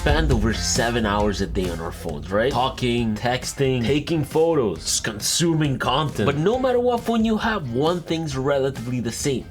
spend over 7 hours a day on our phones, right? Talking, texting, taking photos, consuming content. But no matter what phone you have, one thing's relatively the same: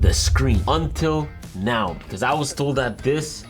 the screen. Until now, because I was told that this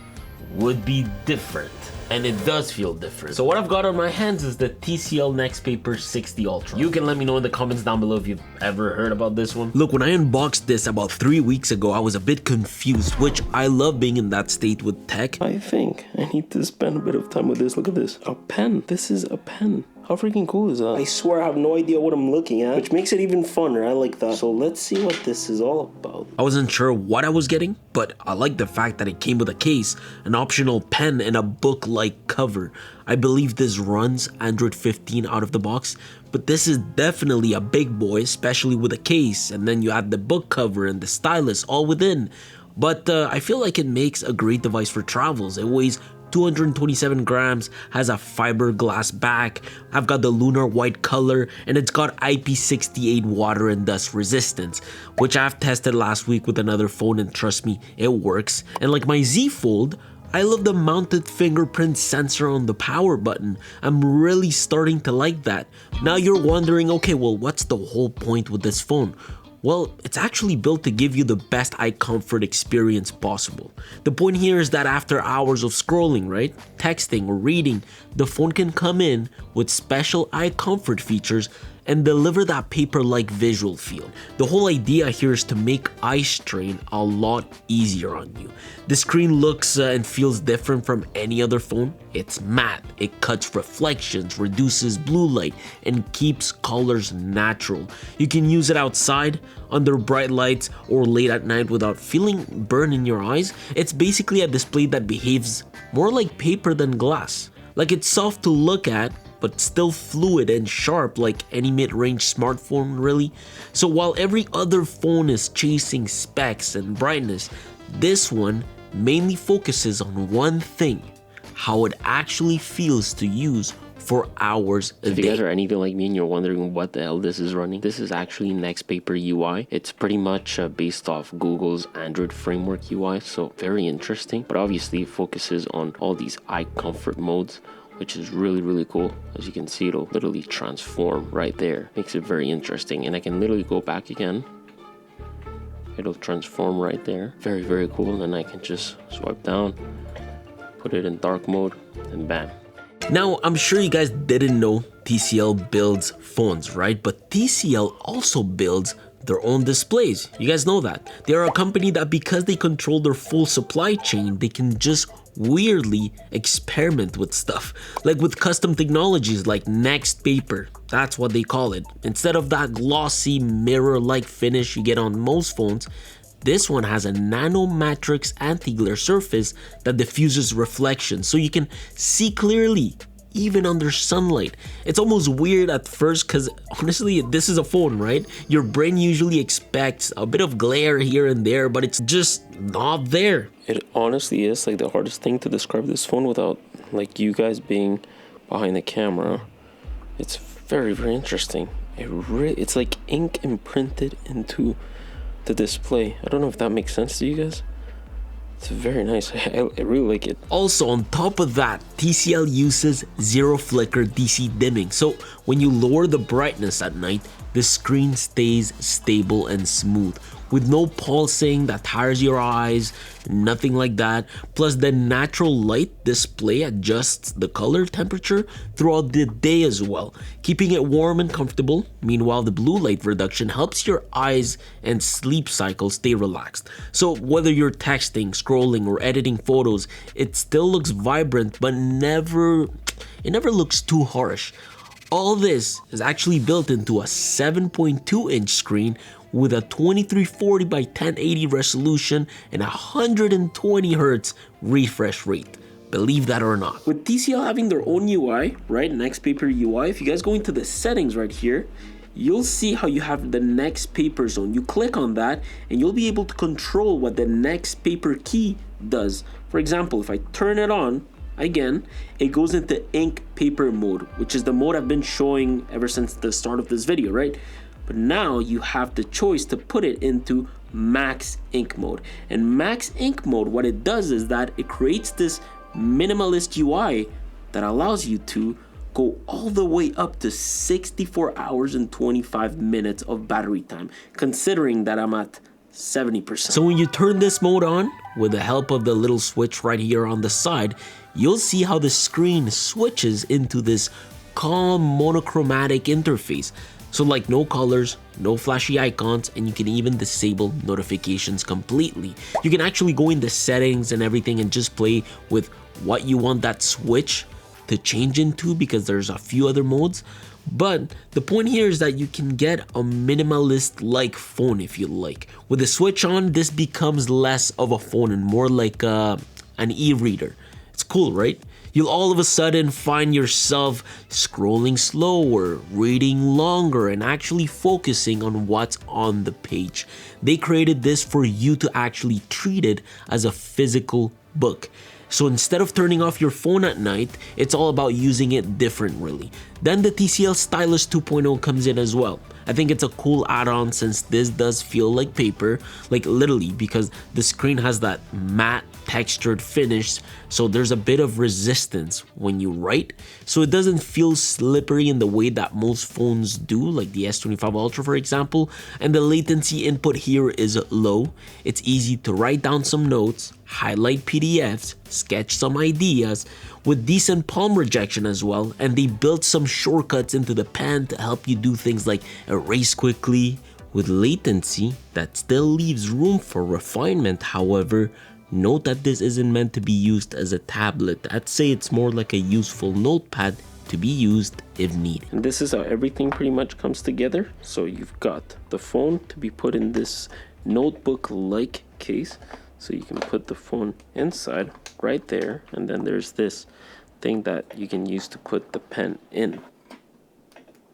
would be different. And it does feel different. So what I've got on my hands is the TCL Nextpaper 60 Ultra. You can let me know in the comments down below if you've ever heard about this one. Look, when I unboxed this about 3 weeks ago, I was a bit confused, which I love being in that state with tech. I think I need to spend a bit of time with this. Look at this. A pen. This is a pen. How freaking cool is that? I swear I have no idea what I'm looking at, which makes it even funner. I like that. So let's see what this is all about. I wasn't sure what I was getting, but I like the fact that it came with a case, an optional pen, and a book-like cover. I believe this runs Android 15 out of the box, but this is definitely a big boy, especially with a case, and then you add the book cover and the stylus all within. But I feel like it makes a great device for travels. It weighs 227 grams, has a fiberglass back, I've got the lunar white color, and it's got IP68 water and dust resistance, which I've tested last week with another phone, and trust me, it works. And like my Z Fold, I love the mounted fingerprint sensor on the power button. I'm really starting to like that. Now you're wondering, okay, well, what's the whole point with this phone? Well, it's actually built to give you the best eye comfort experience possible. The point here is that after hours of scrolling, right, texting or reading, the phone can come in with special eye comfort features and deliver that paper-like visual feel. The whole idea here is to make eye strain a lot easier on you. The screen looks and feels different from any other phone. It's matte, it cuts reflections, reduces blue light, and keeps colors natural. You can use it outside, under bright lights, or late at night without feeling burn in your eyes. It's basically a display that behaves more like paper than glass. Like, it's soft to look at, but still fluid and sharp like any mid-range smartphone, really. So while every other phone is chasing specs and brightness, this one mainly focuses on one thing: how it actually feels to use for hours a day. If you guys are anything like me and you're wondering what the hell this is running, this is actually Nextpaper UI. It's pretty much based off Google's Android framework UI, so very interesting. But obviously it focuses on all these eye comfort modes, which is really cool. As you can see, it'll literally transform right there. Makes it very interesting. And I can literally go back again. It'll transform right there. Very cool. And then I can just swipe down, put it in dark mode, and bam. Now, I'm sure you guys didn't know TCL builds phones, right? But TCL also builds their own displays. You guys know that. They are a company that, because they control their full supply chain, they can just weirdly experiment with stuff, like with custom technologies like Nextpaper. That's what they call it. Instead of that glossy mirror-like finish you get on most phones, this one has a nano matrix anti-glare surface that diffuses reflection, so you can see clearly even under sunlight. It's almost weird at first because honestly, this is a phone, right? Your brain usually expects a bit of glare here and there, but it's just not there. It honestly is like the hardest thing to describe this phone without like you guys being behind the camera. It's very interesting. It's like ink imprinted into the display. I don't know if that makes sense to you guys. It's very nice. I really like it. Also, on top of that, TCL uses zero flicker DC dimming. So when you lower the brightness at night, the screen stays stable and smooth, with no pulsing that tires your eyes, nothing like that. Plus, the natural light display adjusts the color temperature throughout the day as well, keeping it warm and comfortable. Meanwhile, the blue light reduction helps your eyes and sleep cycle stay relaxed. So whether you're texting, scrolling, or editing photos, it still looks vibrant, but it never looks too harsh. All this is actually built into a 7.2-inch screen with a 2340 by 1080 resolution and 120 Hz refresh rate. Believe that or not. With TCL having their own UI, right, Nextpaper UI, if you guys go into the settings right here, you'll see how you have the Nextpaper zone. You click on that and you'll be able to control what the Nextpaper key does. For example, if I turn it on, again, it goes into ink paper mode, which is the mode I've been showing ever since the start of this video, right? But now you have the choice to put it into max ink mode. And max ink mode, what it does is that it creates this minimalist UI that allows you to go all the way up to 64 hours and 25 minutes of battery time, considering that I'm at 70%. So when you turn this mode on, with the help of the little switch right here on the side, you'll see how the screen switches into this calm monochromatic interface. So like no colors, no flashy icons, and you can even disable notifications completely. You can actually go into settings and everything and just play with what you want that switch to change into, because there's a few other modes. But the point here is that you can get a minimalist-like phone if you like. With the switch on, this becomes less of a phone and more like an e-reader. It's cool, right? You'll all of a sudden find yourself scrolling slower, reading longer, and actually focusing on what's on the page. They created this for you to actually treat it as a physical book. So instead of turning off your phone at night, it's all about using it different, really. Then the TCL Stylus 2.0 comes in as well. I think it's a cool add-on since this does feel like paper, like literally, because the screen has that matte textured finish, so there's a bit of resistance when you write, so it doesn't feel slippery in the way that most phones do, like the S25 Ultra for example. And the latency input here is low. It's easy to write down some notes, highlight PDFs, sketch some ideas, with decent palm rejection as well. And they built some shortcuts into the pen to help you do things like erase quickly. With latency that still leaves room for refinement, however, note that this isn't meant to be used as a tablet. I'd say it's more like a useful notepad to be used if needed. And this is how everything pretty much comes together. So you've got the phone to be put in this notebook-like case. So you can put the phone inside right there. And then there's this thing that you can use to put the pen in.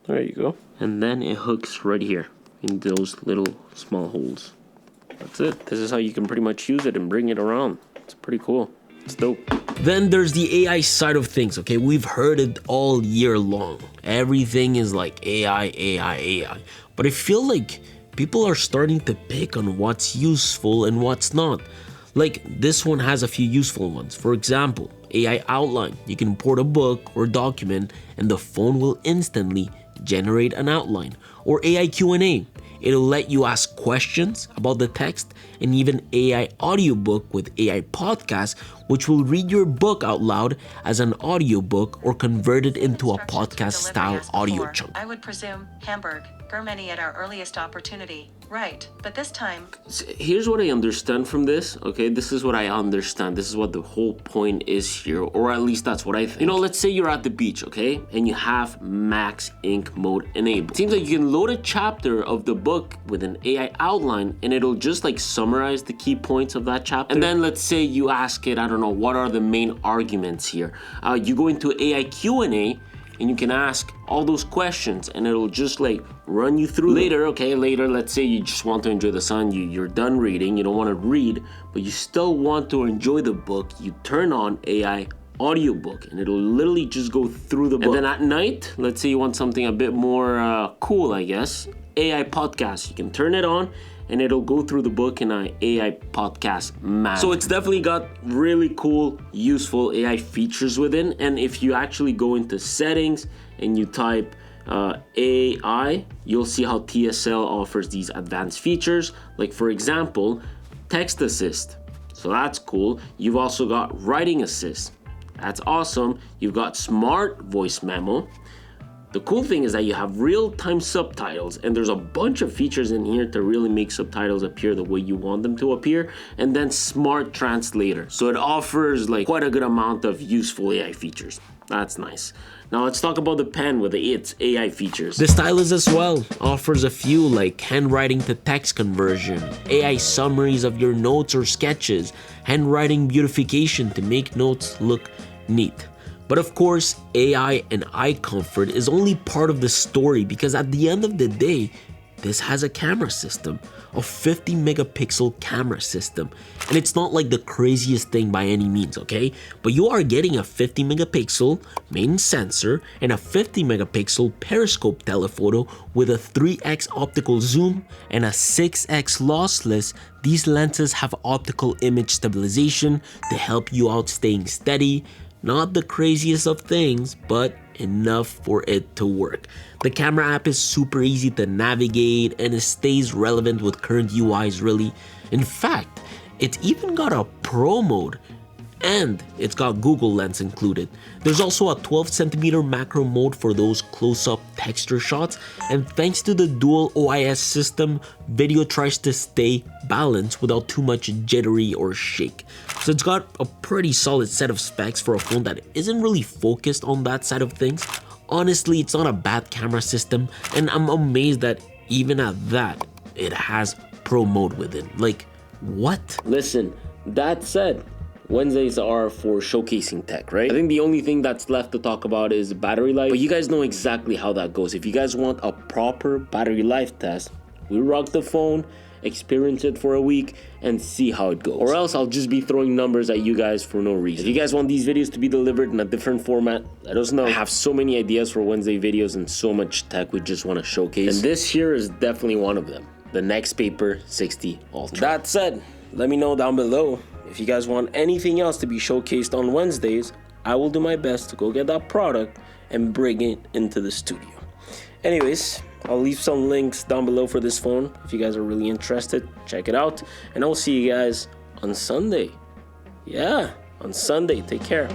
There you go. And then it hooks right here in those little small holes. That's it. This is how you can pretty much use it and bring it around. It's pretty cool. It's dope. Then there's the AI side of things, okay? We've heard it all year long. Everything is like AI, AI, AI. But I feel like people are starting to pick on what's useful and what's not. Like this one has a few useful ones. For example, AI outline. You can import a book or document and the phone will instantly generate an outline. Or AI Q&A. It'll let you ask questions about the text, and even AI audiobook with AI podcast, which will read your book out loud as an audiobook or convert it into a podcast style audio chunk. I would presume Hamburg, Germany at our earliest opportunity. Right, but this time... Here's what I understand from this, okay? This is what I understand. This is what the whole point is here, or at least that's what I think. You know, let's say you're at the beach, okay? And you have max ink mode enabled. It seems like you can load a chapter of the book with an AI outline and it'll just like summarize the key points of that chapter. And then let's say you ask it, I don't know, what are the main arguments here? You go into AI Q&A and you can ask all those questions and it'll just like run you through later. Okay, later, let's say you just want to enjoy the sun, you're done reading, you don't want to read, but you still want to enjoy the book. You turn on AI audiobook and it'll literally just go through the book. And then at night, let's say you want something a bit more cool, I guess, AI podcast. You can turn it on and it'll go through the book in an AI podcast manner. So it's definitely got really cool, useful AI features within. And if you actually go into settings and you type AI, you'll see how TSL offers these advanced features. Like for example, text assist. So that's cool. You've also got writing assist. That's awesome. You've got smart voice memo. The cool thing is that you have real-time subtitles, and there's a bunch of features in here to really make subtitles appear the way you want them to appear, and then smart translator. So it offers like quite a good amount of useful AI features. That's nice. Now let's talk about the pen with its AI features. The stylus as well offers a few like handwriting to text conversion, AI summaries of your notes or sketches, handwriting beautification to make notes look neat. But of course, AI and eye comfort is only part of the story, because at the end of the day, this has a camera system. a 50 megapixel camera system. And it's not like the craziest thing by any means, okay? But you are getting a 50 megapixel main sensor and a 50 megapixel periscope telephoto with a 3x optical zoom and a 6x lossless. These lenses have optical image stabilization to help you out staying steady. Not the craziest of things, but enough for it to work. The camera app is super easy to navigate and it stays relevant with current UIs really. In fact, it's even got a pro mode and it's got Google Lens included. There's also a 12cm macro mode for those close-up texture shots, and thanks to the dual OIS system, video tries to stay balanced without too much jittery or shake. So it's got a pretty solid set of specs for a phone that isn't really focused on that side of things. Honestly, it's not a bad camera system, and I'm amazed that even at that, it has pro mode within. Like, what? Listen, that said, Wednesdays are for showcasing tech, right? I think the only thing that's left to talk about is battery life, but you guys know exactly how that goes. If you guys want a proper battery life test, we rock the phone, experience it for a week, and see how it goes. Or else I'll just be throwing numbers at you guys for no reason. If you guys want these videos to be delivered in a different format, let us know. I have so many ideas for Wednesday videos and so much tech we just want to showcase. And this here is definitely one of them. The Next Paper 60 Ultra. That said, let me know down below if you guys want anything else to be showcased on Wednesdays. I will do my best to go get that product and bring it into the studio. Anyways, I'll leave some links down below for this phone. If you guys are really interested, check it out. And I'll see you guys on Sunday. Yeah, on Sunday. Take care.